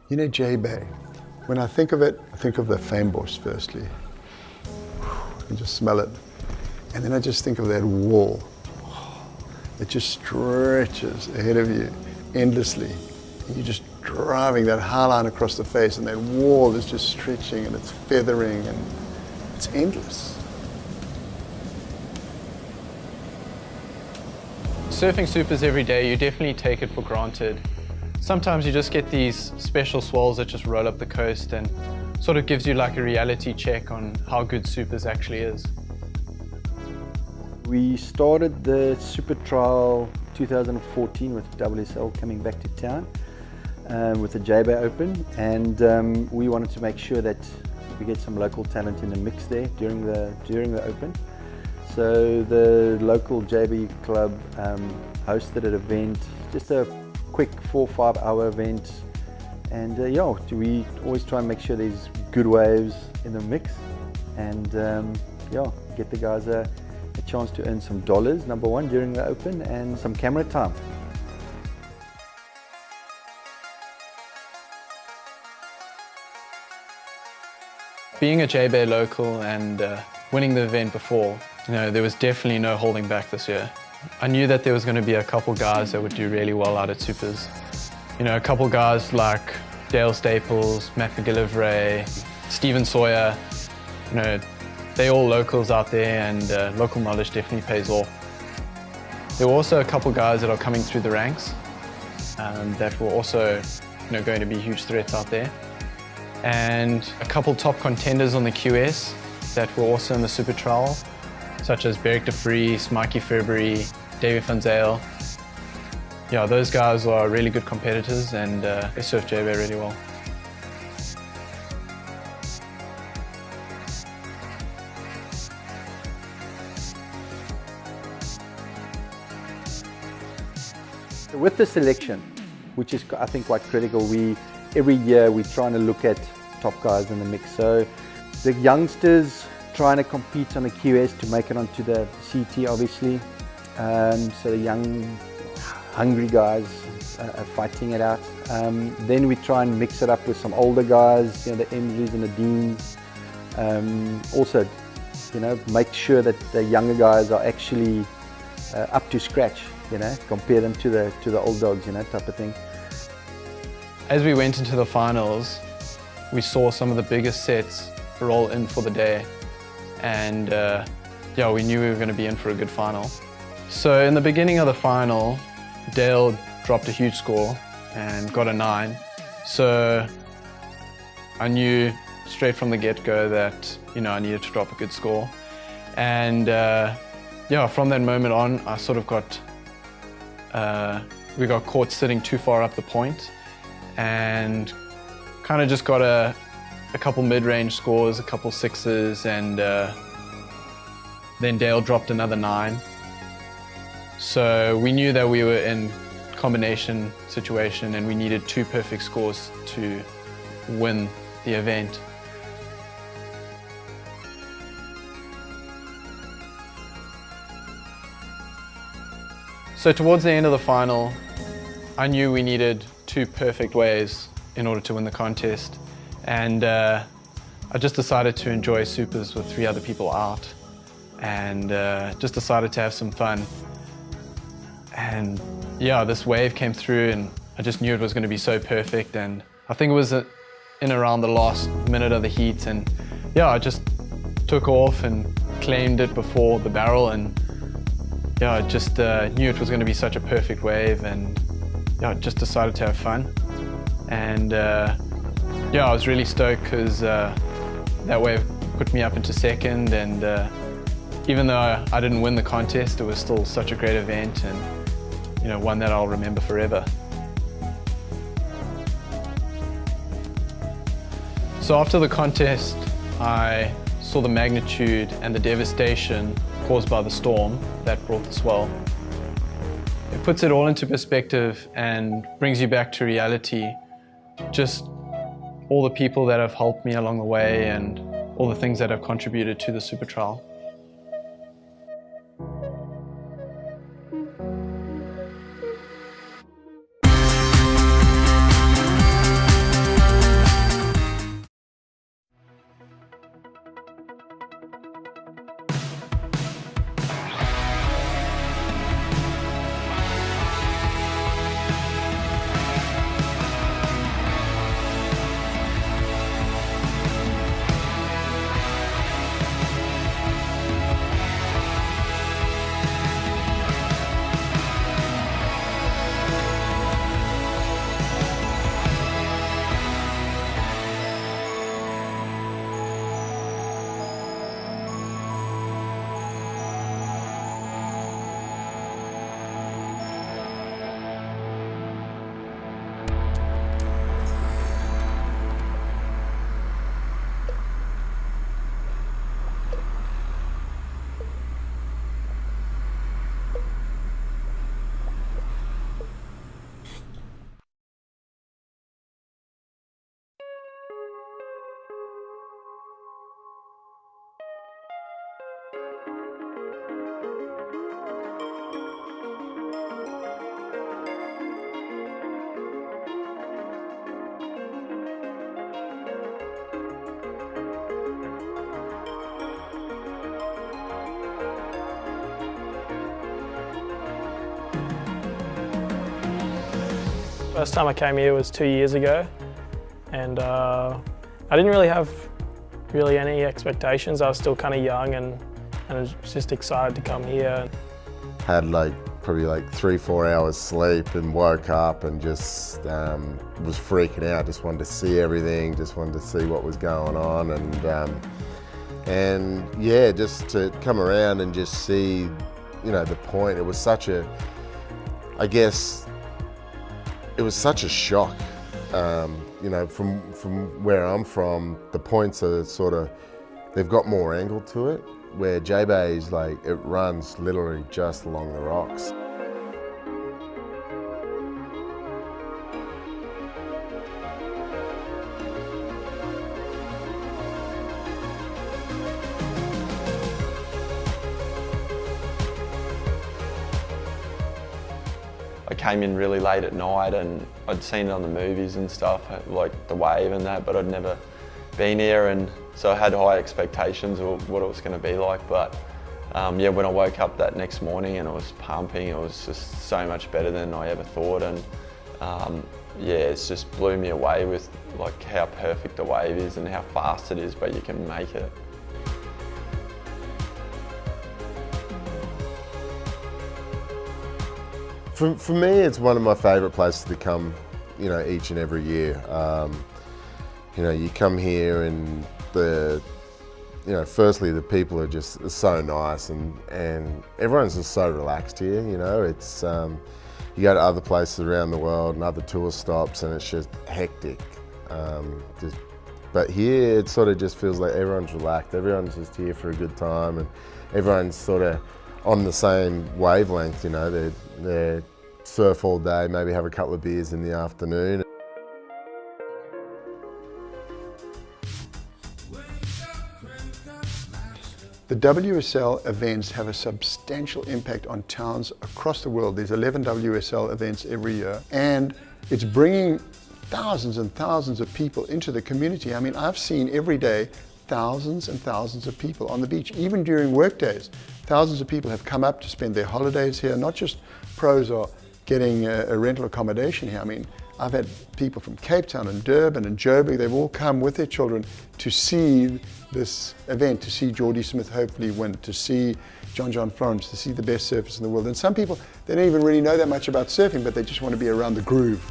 You know JBay, when I think of it, I think of the fynbos firstly. You just smell it. And then I just think of that wall. It just stretches ahead of you endlessly. And you're just driving that high line across the face, and that wall is just stretching and it's feathering and it's endless. Surfing supers every day, you definitely take it for granted. Sometimes you just get these special swells that just roll up the coast and sort of gives you like a reality check on how good supers actually is. We started the super trial 2014 with WSL coming back to town with the JBay Open, and we wanted to make sure that we get some local talent in the mix there during the Open. So the local JB club hosted an event, just a quick 4 or 5 hour event, and yeah, we always try and make sure there's good waves in the mix, and yeah, get the guys a chance to earn some dollars, number one, during the Open, and some camera time. Being a JBay local and winning the event before, you know, there was definitely no holding back this year. I knew that there was going to be a couple guys that would do really well out at supers. You know, a couple guys like Dale Staples, Matt McGillivray, Stephen Sawyer, you know, they're all locals out there, and local knowledge definitely pays off. There were also a couple guys that are coming through the ranks that were also, you know, going to be huge threats out there. And a couple top contenders on the QS that were also in the super trial, such as Beric de Vries, Mikey February, David van Zyl. Yeah, those guys are really good competitors, and they surf JBay really well. With the selection, which is I think quite critical, every year we're trying to look at top guys in the mix. So the youngsters trying to compete on the QS to make it onto the CT, obviously. So the young, hungry guys are fighting it out. Then we try and mix it up with some older guys, you know, the Emslys and the Deans. Also, you know, make sure that the younger guys are actually up to scratch. You know, compare them to the old dogs, you know, type of thing. As we went into the finals, we saw some of the biggest sets roll in for the day, and yeah, we knew we were going to be in for a good final. So in the beginning of the final, Dale dropped a huge score and got a 9. So I knew straight from the get-go that, you know, I needed to drop a good score, and yeah, from that moment on, I sort of we got caught sitting too far up the point, and kind of just got a couple mid-range scores, a couple 6s, and then Dale dropped another 9. So we knew that we were in combination situation and we needed 2 perfect scores to win the event. So towards the end of the final, I knew we needed 2 perfect waves in order to win the contest, and I just decided to enjoy supers with 3 other people out, and just decided to have some fun. And yeah, this wave came through and I just knew it was going to be so perfect, and I think it was in around the last minute of the heat, and yeah, I just took off and claimed it before the barrel, and yeah, I just knew it was going to be such a perfect wave, and yeah, I just decided to have fun. And yeah, I was really stoked because that wave put me up into 2nd, and even though I didn't win the contest, it was still such a great event, and you know, one that I'll remember forever. So after the contest, I saw the magnitude and the devastation caused by the storm that brought the swell. It puts it all into perspective and brings you back to reality. Just all the people that have helped me along the way and all the things that have contributed to the super trial. First time I came here was 2 years ago, and I didn't really have any expectations. I was still kind of young and I was just excited to come here. Had probably 3-4 hours sleep and woke up and just was freaking out. Just wanted to see everything, just wanted to see what was going on, and yeah, just to come around and just see, you know, the point. It was such a, I guess, it was such a shock. You know, from where I'm from, the points are sort of, they've got more angle to it, where JBay's it runs literally just along the rocks. I came in really late at night and I'd seen it on the movies and stuff, like the wave and that, but I'd never been here, and so I had high expectations of what it was going to be like. But yeah, when I woke up that next morning and it was pumping, it was just so much better than I ever thought, and yeah, it's just blew me away with how perfect the wave is and how fast it is, but you can make it. For me, it's one of my favourite places to come, you know, each and every year. You know, you come here and you know, firstly the people are just so nice, and everyone's just so relaxed here. You know, it's you go to other places around the world and other tourist stops, and it's just hectic. But here it sort of just feels like everyone's relaxed. Everyone's just here for a good time, and everyone's sort of on the same wavelength. You know, they surf all day, maybe have a couple of beers in the afternoon. The WSL events have a substantial impact on towns across the world. There's 11 WSL events every year, and it's bringing thousands and thousands of people into the community. I mean, I've seen every day thousands and thousands of people on the beach, even during work days. Thousands of people have come up to spend their holidays here. Not just pros are getting a rental accommodation here. I mean, I've had people from Cape Town and Durban and JBay, they've all come with their children to see this event, to see Jordy Smith hopefully win, to see John Florence, to see the best surfers in the world. And some people, they don't even really know that much about surfing, but they just want to be around the groove.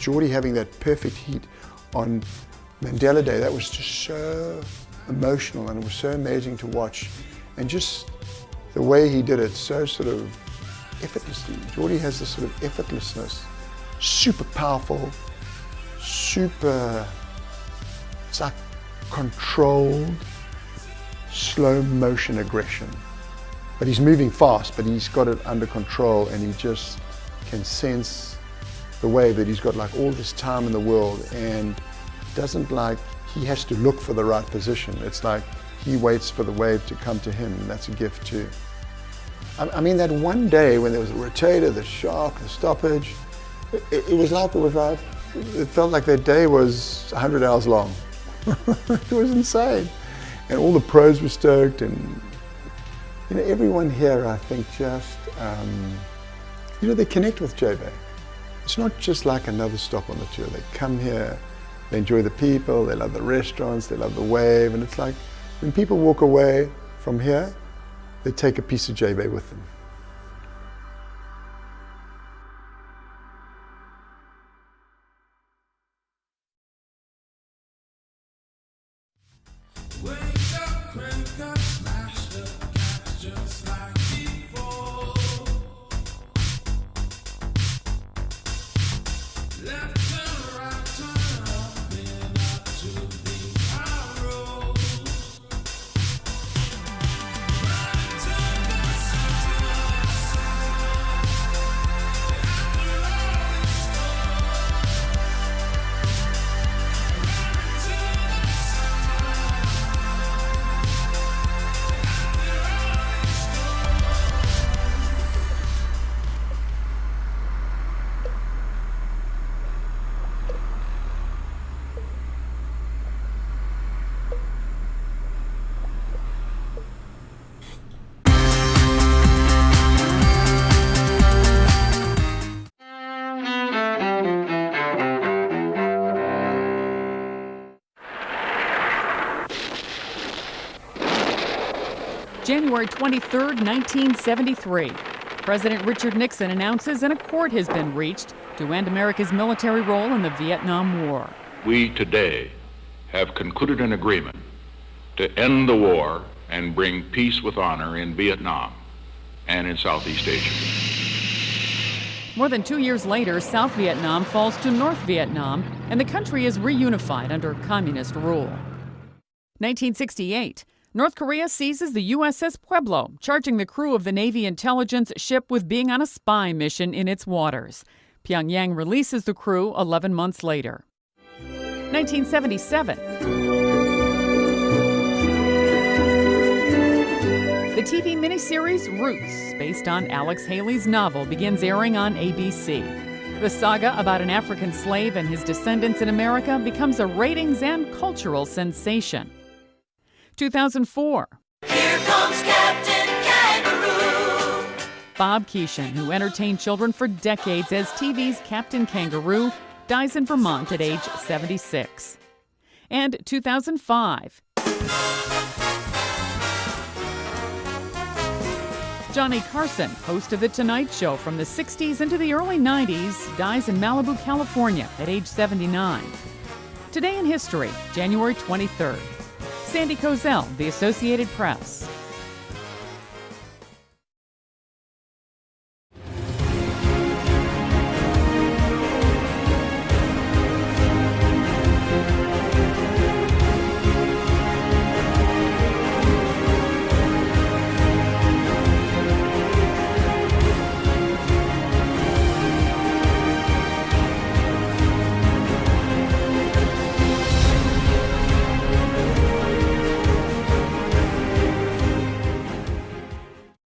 Jordy having that perfect heat on Mandela Day, that was just so emotional, and it was so amazing to watch. And just the way he did it, so sort of effortlessly. Jordy has this sort of effortlessness, super powerful, super, it's like controlled, slow motion aggression. But he's moving fast, but he's got it under control, and he just can sense the wave, that he's got all this time in the world, and doesn't he has to look for the right position. It's like he waits for the wave to come to him, and that's a gift too. I mean, that one day when there was the rotator, the shock, the stoppage, it felt like that day was 100 hours long. It was insane. And all the pros were stoked, and you know, everyone here, I think, just, you know, they connect with JBay. It's not just like another stop on the tour. They come here, they enjoy the people, they love the restaurants, they love the wave, and it's like when people walk away from here, they take a piece of JBay with them. January 23, 1973. President Richard Nixon announces an accord has been reached to end America's military role in the Vietnam War. We today have concluded an agreement to end the war and bring peace with honor in Vietnam and in Southeast Asia. More than 2 years later, South Vietnam falls to North Vietnam, and the country is reunified under communist rule. 1968. North Korea seizes the USS Pueblo, charging the crew of the Navy intelligence ship with being on a spy mission in its waters. Pyongyang releases the crew 11 months later. 1977. The TV miniseries Roots, based on Alex Haley's novel, begins airing on ABC. The saga about an African slave and his descendants in America becomes a ratings and cultural sensation. 2004. Here comes Captain Kangaroo. Bob Keeshan, who entertained children for decades as TV's Captain Kangaroo, dies in Vermont at age 76. And 2005. Johnny Carson, host of The Tonight Show from the 60s into the early 90s, dies in Malibu, California at age 79. Today in history, January 23rd. Sandy Kozel, The Associated Press.